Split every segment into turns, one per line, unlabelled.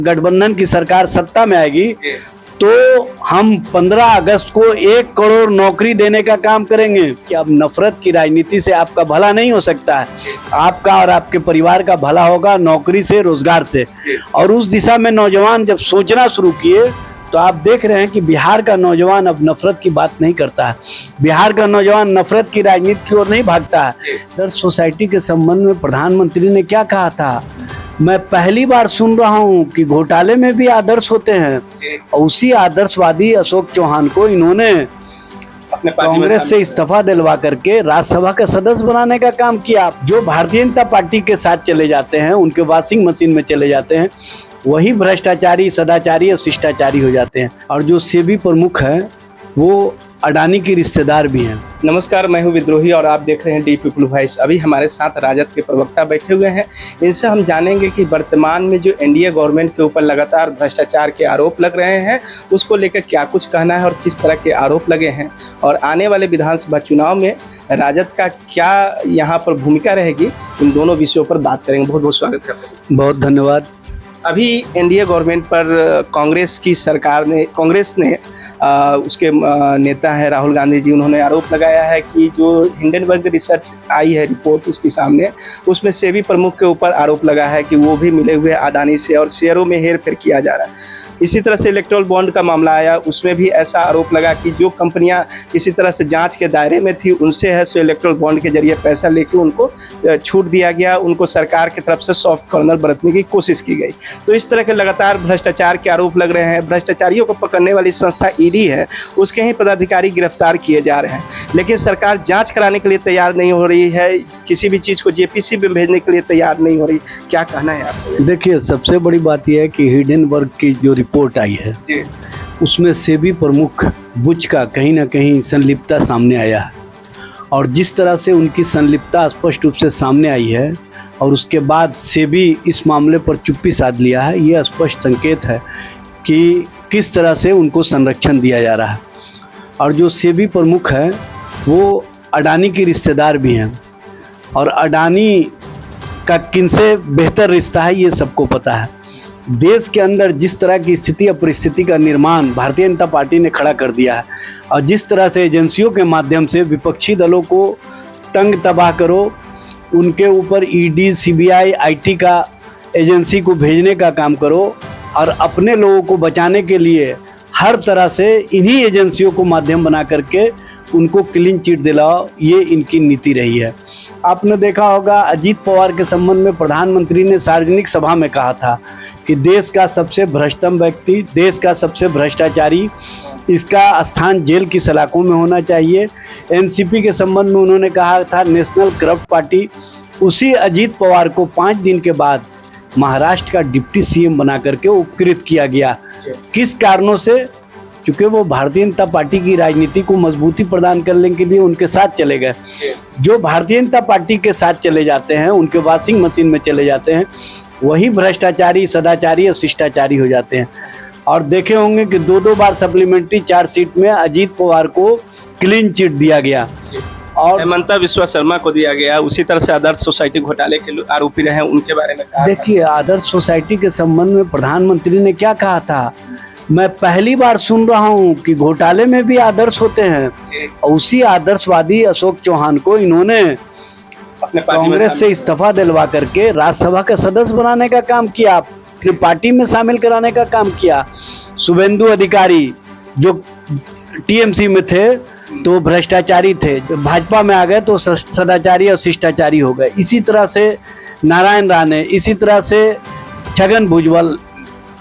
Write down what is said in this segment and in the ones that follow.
गठबंधन की सरकार सत्ता में आएगी तो हम 15 अगस्त को 1 करोड़ नौकरी देने का काम करेंगे। कि अब नफरत की राजनीति से आपका भला नहीं हो सकता है। आपका और आपके परिवार का भला होगा नौकरी से, रोजगार से। और उस दिशा में नौजवान जब सोचना शुरू किए तो आप देख रहे हैं कि बिहार का नौजवान अब नफरत की बात नहीं करता है। बिहार का नौजवान नफरत की राजनीति की ओर नहीं भागता है। आदर्श सोसाइटी के संबंध में प्रधानमंत्री ने क्या कहा था, मैं पहली बार सुन रहा हूं कि घोटाले में भी आदर्श होते हैं। और उसी आदर्शवादी अशोक चौहान को इन्होंने कांग्रेस से इस्तीफा दिलवा करके राज्यसभा का सदस्य बनाने का काम किया। जो भारतीय जनता पार्टी के साथ चले जाते हैं, उनके वॉशिंग मशीन में चले जाते हैं, वही भ्रष्टाचारी, सदाचारी और शिष्टाचारी हो जाते हैं। और जो सेबी प्रमुख है वो अडानी की रिश्तेदार भी हैं।
नमस्कार, मैं हूं विद्रोही और आप देख रहे हैं डी पीपल वॉइस। अभी हमारे साथ राजद के प्रवक्ता बैठे हुए हैं। इनसे हम जानेंगे कि वर्तमान में जो एनडीए गवर्नमेंट के ऊपर लगातार भ्रष्टाचार के आरोप लग रहे हैं, उसको लेकर क्या कुछ कहना है और किस तरह के आरोप लगे हैं, और आने वाले विधानसभा चुनाव में राजद का क्या यहाँ पर भूमिका रहेगी, इन दोनों विषयों पर बात करेंगे। बहुत बहुत स्वागत करते हैं।
बहुत धन्यवाद।
अभी एनडीए गवर्नमेंट पर कांग्रेस की सरकार ने, कांग्रेस ने उसके नेता है राहुल गांधी जी, उन्होंने आरोप लगाया है कि जो हिंडनबर्ग रिसर्च आई है रिपोर्ट उसके सामने, उसमें सेबी प्रमुख के ऊपर आरोप लगा है कि वो भी मिले हुए अडानी से और शेयरों में हेरफेर किया जा रहा है। इसी तरह से इलेक्ट्रल बॉन्ड का मामला आया, उसमें भी ऐसा आरोप लगा कि जो कंपनियां किसी तरह से जांच के दायरे में थी उनसे है सो इलेक्ट्रल बॉन्ड के जरिए पैसा लेके उनको छूट दिया गया, उनको सरकार की तरफ से सॉफ्ट कॉर्नर बरतने की कोशिश की गई। तो इस तरह के लगातार भ्रष्टाचार के आरोप लग रहे हैं। भ्रष्टाचारियों को पकड़ने वाली संस्था ईडी है, उसके ही पदाधिकारी गिरफ्तार किए जा रहे हैं, लेकिन सरकार जांच कराने के लिए तैयार नहीं हो रही है, किसी भी चीज़ को जेपीसी में भेजने के लिए तैयार नहीं हो रही। क्या कहना है आपको?
देखिए, सबसे बड़ी बात यह है कि हिंडनबर्ग की जो रिपोर्ट आई है
जी,
उसमें सेबी प्रमुख बुच का कहीं ना कहीं संलिप्तता सामने आया है। और जिस तरह से उनकी संलिप्तता स्पष्ट रूप से सामने आई है और उसके बाद सेबी इस मामले पर चुप्पी साध लिया है, यह स्पष्ट संकेत है कि किस तरह से उनको संरक्षण दिया जा रहा है। और जो सेबी प्रमुख है वो अडानी की रिश्तेदार भी हैं, और अडानी का किनसे बेहतर रिश्ता है ये सबको पता है। देश के अंदर जिस तरह की स्थिति और परिस्थिति का निर्माण भारतीय जनता पार्टी ने खड़ा कर दिया है, और जिस तरह से एजेंसियों के माध्यम से विपक्षी दलों को तंग तबाह करो, उनके ऊपर ईडी, सीबीआई, आईटी का एजेंसी को भेजने का काम करो, और अपने लोगों को बचाने के लिए हर तरह से इन्हीं एजेंसियों को माध्यम बना करके उनको क्लीन चिट दिलाओ, ये इनकी नीति रही है। आपने देखा होगा अजीत पवार के संबंध में प्रधानमंत्री ने सार्वजनिक सभा में कहा था कि देश का सबसे भ्रष्टतम व्यक्ति, देश का सबसे भ्रष्टाचारी, इसका स्थान जेल की सलाखों में होना चाहिए। एनसीपी के संबंध में उन्होंने कहा था नेशनल करप्ट पार्टी। उसी अजीत पवार को 5 दिन के बाद महाराष्ट्र का डिप्टी सीएम बना करके उपकृत किया गया। किस कारणों से? क्योंकि वो भारतीय जनता पार्टी की राजनीति को मजबूती प्रदान करने के लिए उनके साथ चले गए। जो भारतीय जनता पार्टी के साथ चले जाते हैं, उनके वॉशिंग मशीन में चले जाते हैं, वही भ्रष्टाचारी, सदाचारी और शिष्टाचारी हो जाते हैं। और देखे होंगे कि 2-2 बार सप्लीमेंट्री चार्जशीट में अजीत पवार को क्लीन चिट दिया गया और
हेमंता बिस्वा शर्मा को दिया गया। उसी तरह से आदर्श सोसाइटी घोटाले के आरोपी रहे, उनके बारे में कहा।
देखिए, आदर्श सोसाइटी के संबंध में प्रधानमंत्री ने क्या कहा था, मैं पहली बार सुन रहा हूं कि घोटाले में भी आदर्श होते हैं। और उसी आदर्शवादी अशोक चौहान को इन्होंने कांग्रेस से इस्तीफा दिलवा करके राज्यसभा का सदस्य बनाने का काम किया, फिर पार्टी में शामिल कराने का काम किया। शुभेंदु अधिकारी जो टीएमसी में थे तो भ्रष्टाचारी थे, भाजपा में आ गए तो सदाचारी और शिष्टाचारी हो गए। इसी तरह से नारायण राणे, इसी तरह से छगन भुजबल,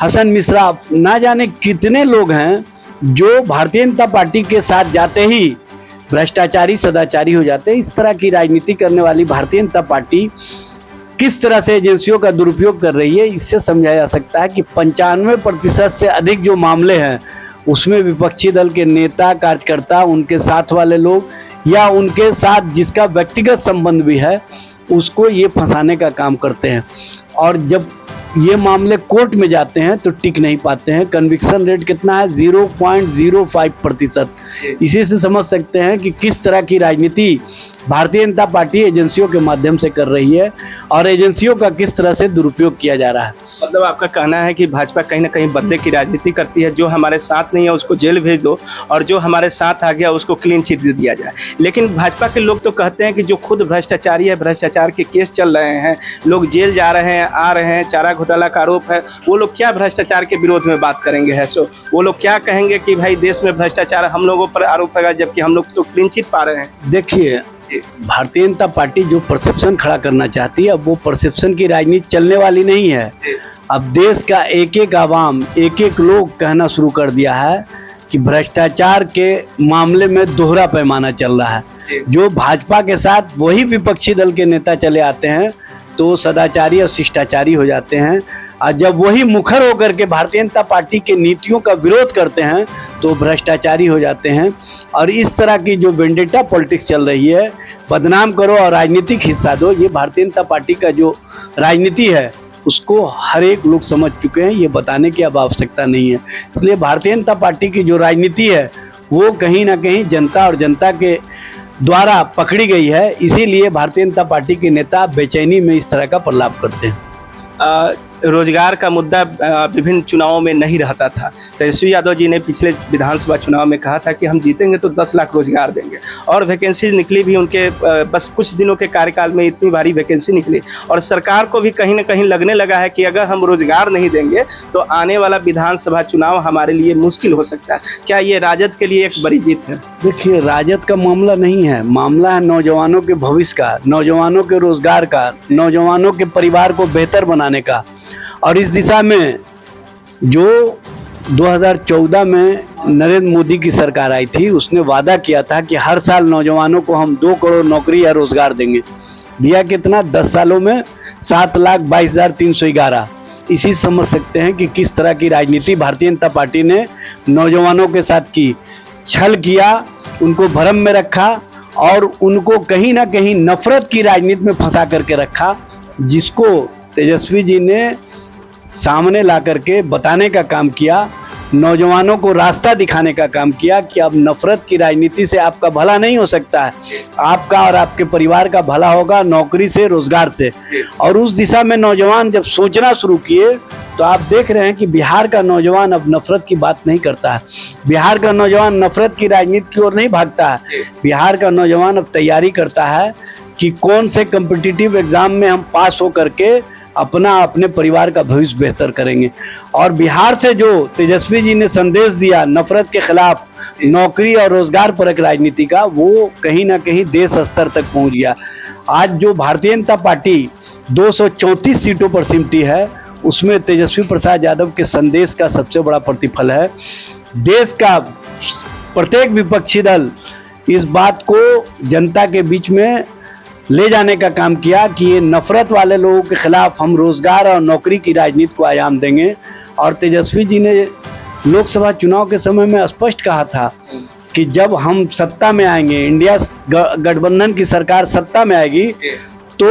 हसन मिश्रा, ना जाने कितने लोग हैं जो भारतीय जनता पार्टी के साथ जाते ही भ्रष्टाचारी, सदाचारी हो जाते हैं। इस तरह की राजनीति करने वाली भारतीय जनता पार्टी किस तरह से एजेंसियों का दुरुपयोग कर रही है, इससे समझा जा सकता है कि 95% से अधिक जो मामले हैं उसमें विपक्षी दल के नेता, कार्यकर्ता, उनके साथ वाले लोग या उनके साथ जिसका व्यक्तिगत संबंध भी है, उसको ये फंसाने का काम करते हैं। और जब ये मामले कोर्ट में जाते हैं तो टिक नहीं पाते हैं। कन्विक्शन रेट कितना है? 0.05%। इसी से समझ सकते हैं कि किस तरह की राजनीति भारतीय जनता पार्टी एजेंसियों के माध्यम से कर रही है और एजेंसियों का किस तरह से दुरुपयोग किया जा रहा है।
मतलब आपका कहना है कि भाजपा कहीं ना कहीं बदले की राजनीति करती है, जो हमारे साथ नहीं है उसको जेल भेज दो और जो हमारे साथ आ गया उसको क्लीन चिट दे दिया जाए। लेकिन भाजपा के लोग तो कहते हैं कि जो खुद भ्रष्टाचारी है, भ्रष्टाचार के केस चल रहे हैं, लोग जेल जा रहे हैं, आ रहे हैं, चारा घोटाला का आरोप है, वो लोग क्या भ्रष्टाचार के विरोध में बात करेंगे? है सो वो लोग क्या कहेंगे कि भाई देश में भ्रष्टाचार हम लोगों पर आरोप लगा, जबकि हम लोग तो क्लीन चिट पा रहे हैं।
देखिए, भारतीय जनता पार्टी जो परसेप्शन खड़ा करना चाहती है, अब वो परसेप्शन की राजनीति चलने वाली नहीं है। अब देश का एक एक आवाम, एक एक लोग कहना शुरू कर दिया है कि भ्रष्टाचार के मामले में दोहरा पैमाना चल रहा है। जो भाजपा के साथ वही विपक्षी दल के नेता चले आते हैं तो सदाचारी और शिष्टाचारी हो जाते हैं, और जब वही मुखर होकर के भारतीय जनता पार्टी के नीतियों का विरोध करते हैं तो भ्रष्टाचारी हो जाते हैं। और इस तरह की जो वेंडेटा पॉलिटिक्स चल रही है, बदनाम करो और राजनीतिक हिस्सा दो, ये भारतीय जनता पार्टी का जो राजनीति है उसको हर एक लोग समझ चुके हैं। ये बताने की अब आवश्यकता नहीं है। इसलिए भारतीय जनता पार्टी की जो राजनीति है वो कहीं ना कहीं जनता और जनता के द्वारा पकड़ी गई है। इसीलिए भारतीय जनता पार्टी के नेता बेचैनी में इस तरह का प्रलाप करते हैं।
रोजगार का मुद्दा विभिन्न चुनावों में नहीं रहता था। तेजस्वी यादव जी ने पिछले विधानसभा चुनाव में कहा था कि हम जीतेंगे तो 10 लाख रोजगार देंगे, और वैकेंसी निकली भी उनके बस कुछ दिनों के कार्यकाल में इतनी भारी वैकेंसी निकली। और सरकार को भी कहीं ना कहीं लगने लगा है कि अगर हम रोजगार नहीं देंगे तो आने वाला विधानसभा चुनाव हमारे लिए मुश्किल हो सकता है। क्या ये राजद के लिए एक बड़ी जीत है?
देखिए, राजद का मामला नहीं है, मामला है नौजवानों के भविष्य का, नौजवानों के रोजगार का, नौजवानों के परिवार को बेहतर बनाने का। और इस दिशा में जो 2014 में नरेंद्र मोदी की सरकार आई थी, उसने वादा किया था कि हर साल नौजवानों को हम 2 करोड़ नौकरी या रोजगार देंगे। दिया कितना? 10 सालों में 7,22,311। इसी समझ सकते हैं कि किस तरह की राजनीति भारतीय जनता पार्टी ने नौजवानों के साथ की। छल किया, उनको भ्रम में रखा और उनको कहीं ना कहीं नफरत की राजनीति में फंसा करके रखा, जिसको तेजस्वी जी ने सामने ला करके बताने का काम किया, नौजवानों को रास्ता दिखाने का काम किया कि अब नफरत की राजनीति से आपका भला नहीं हो सकता है, आपका और आपके परिवार का भला होगा नौकरी से, रोजगार से। और उस दिशा में नौजवान जब सोचना शुरू किए तो आप देख रहे हैं कि बिहार का नौजवान अब नफरत की बात नहीं करता है, बिहार का नौजवान नफरत की राजनीति की ओर नहीं भागता है। बिहार का नौजवान अब तैयारी करता है कि कौन से कॉम्पिटिटिव एग्जाम में हम पास हो करके अपने परिवार का भविष्य बेहतर करेंगे। और बिहार से जो तेजस्वी जी ने संदेश दिया नफरत के खिलाफ, नौकरी और रोजगार परक राजनीति का, वो कहीं ना कहीं देश स्तर तक पहुंच गया। आज जो भारतीय जनता पार्टी 234 सीटों पर सिमटी है, उसमें तेजस्वी प्रसाद यादव के संदेश का सबसे बड़ा प्रतिफल है। देश का प्रत्येक विपक्षी दल इस बात को जनता के बीच में ले जाने का काम किया कि ये नफरत वाले लोगों के खिलाफ हम रोजगार और नौकरी की राजनीति को आयाम देंगे। और तेजस्वी जी ने लोकसभा चुनाव के समय में स्पष्ट कहा था कि जब हम सत्ता में आएंगे, इंडिया गठबंधन की सरकार सत्ता में आएगी, तो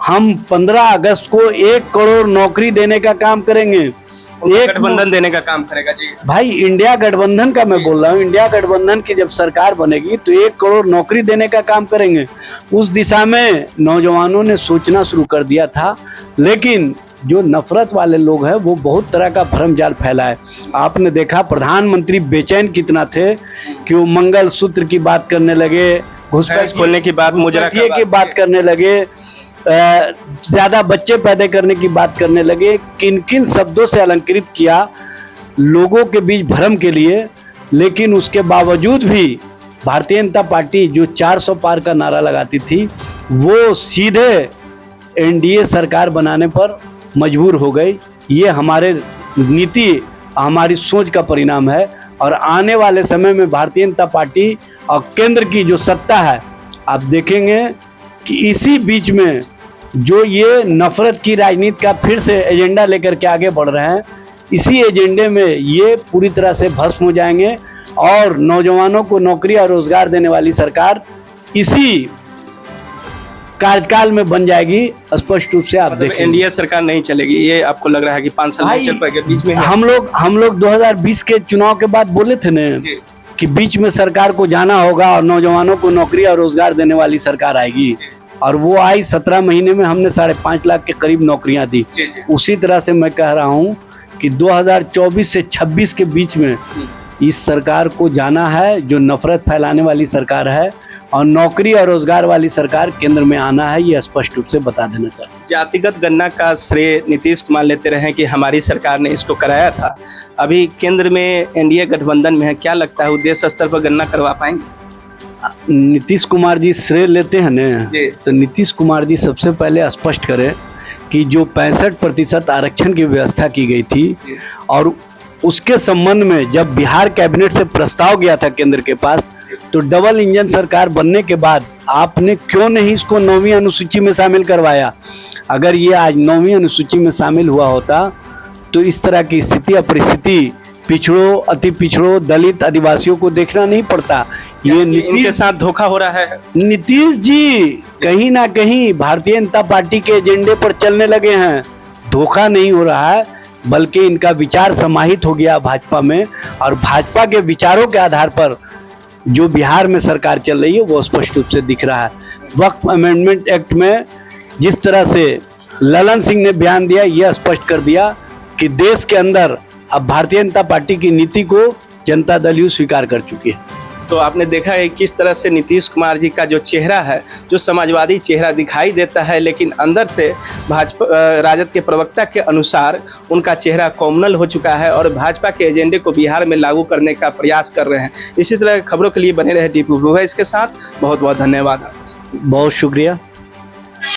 हम 15 अगस्त को 1 करोड़ नौकरी देने का काम करेंगे।
एक गठबंधन देने का काम करेगा जी।
भाई, इंडिया गठबंधन का मैं बोल रहा हूँ, इंडिया गठबंधन की जब सरकार बनेगी तो 1 करोड़ नौकरी देने का काम करेंगे। उस दिशा में नौजवानों ने सोचना शुरू कर दिया था, लेकिन जो नफरत वाले लोग हैं वो बहुत तरह का भ्रम जाल फैलाए। आपने देखा प्रधानमंत्री बेचैन कितना थे कि वो मंगल सूत्र की बात करने लगे,
घुसपैठ खोलने की बात, मुजरा
की बात करने लगे, ज्यादा बच्चे पैदा करने की बात करने लगे। किन किन शब्दों से अलंकृत किया लोगों के बीच भ्रम के लिए। लेकिन उसके बावजूद भी भारतीय जनता पार्टी जो 400 पार का नारा लगाती थी, वो सीधे एनडीए सरकार बनाने पर मजबूर हो गई। ये हमारे नीति, हमारी सोच का परिणाम है। और आने वाले समय में भारतीय जनता पार्टी और केंद्र की जो सत्ता है, आप देखेंगे कि इसी बीच में जो ये नफरत की राजनीति का फिर से एजेंडा लेकर के आगे बढ़ रहे हैं, इसी एजेंडे में ये पूरी तरह से भस्म हो जाएंगे। और नौजवानों को नौकरी और रोजगार देने वाली सरकार इसी कार्यकाल में बन जाएगी, स्पष्ट रूप से आप
मतलब
देखेंगे।
एनडीए सरकार नहीं चलेगी, ये आपको लग रहा है कि 5 साल नहीं चल पाएगी बीच में?
हम लोग 2020 के चुनाव के बाद बोले थे न
जी,
कि बीच में सरकार को जाना होगा और नौजवानों को नौकरी और रोजगार देने वाली सरकार आएगी, और वो आई। 17 महीने में हमने 5.5 लाख के करीब नौकरियां दी।
जी, जी।
उसी तरह से मैं कह रहा हूं कि 2024 से 26 के बीच में इस सरकार को जाना है, जो नफरत फैलाने वाली सरकार है, और नौकरी और रोजगार वाली सरकार केंद्र में आना है, ये स्पष्ट रूप से बता देना चाहता हूं।
जातिगत गणना का श्रेय नीतीश कुमार लेते रहे कि हमारी सरकार ने इसको कराया था। अभी केंद्र में एनडीए गठबंधन में है, क्या लगता है देश स्तर पर गणना करवा पाएंगे?
नीतीश कुमार जी श्रेय लेते हैं न,
जी।
तो नीतीश कुमार जी सबसे पहले स्पष्ट करें कि जो 65% आरक्षण की व्यवस्था की गई थी, और उसके संबंध में जब बिहार कैबिनेट से प्रस्ताव गया था केंद्र के पास, तो डबल इंजन सरकार बनने के बाद आपने क्यों नहीं इसको 9वीं अनुसूची में शामिल करवाया? अगर ये आज 9वीं अनुसूची में शामिल हुआ होता तो इस तरह की स्थिति या परिस्थिति पिछड़ों, अति पिछड़ों, दलित, आदिवासियों को देखना नहीं पड़ता। ये
इनके साथ धोखा हो रहा है।
नीतीश जी कहीं ना कहीं भारतीय जनता पार्टी के एजेंडे पर चलने लगे हैं। धोखा नहीं हो रहा है, बल्कि इनका विचार समाहित हो गया भाजपा में, और भाजपा के विचारों के आधार पर जो बिहार में सरकार चल रही है वो स्पष्ट रूप से दिख रहा है। वक्फ अमेंडमेंट एक्ट में जिस तरह से ललन सिंह ने बयान दिया, यह स्पष्ट कर दिया कि देश के अंदर अब भारतीय जनता पार्टी की नीति को जनता दल यू स्वीकार कर चुकी है।
तो आपने देखा है किस तरह से नीतीश कुमार जी का जो चेहरा है, जो समाजवादी चेहरा दिखाई देता है, लेकिन अंदर से भाजपा राजद के प्रवक्ता के अनुसार उनका चेहरा कॉमनल हो चुका है और भाजपा के एजेंडे को बिहार में लागू करने का प्रयास कर रहे हैं। इसी तरह खबरों के लिए बने रहे डीपी ब्लू है। इसके साथ बहुत बहुत धन्यवाद।
बहुत शुक्रिया।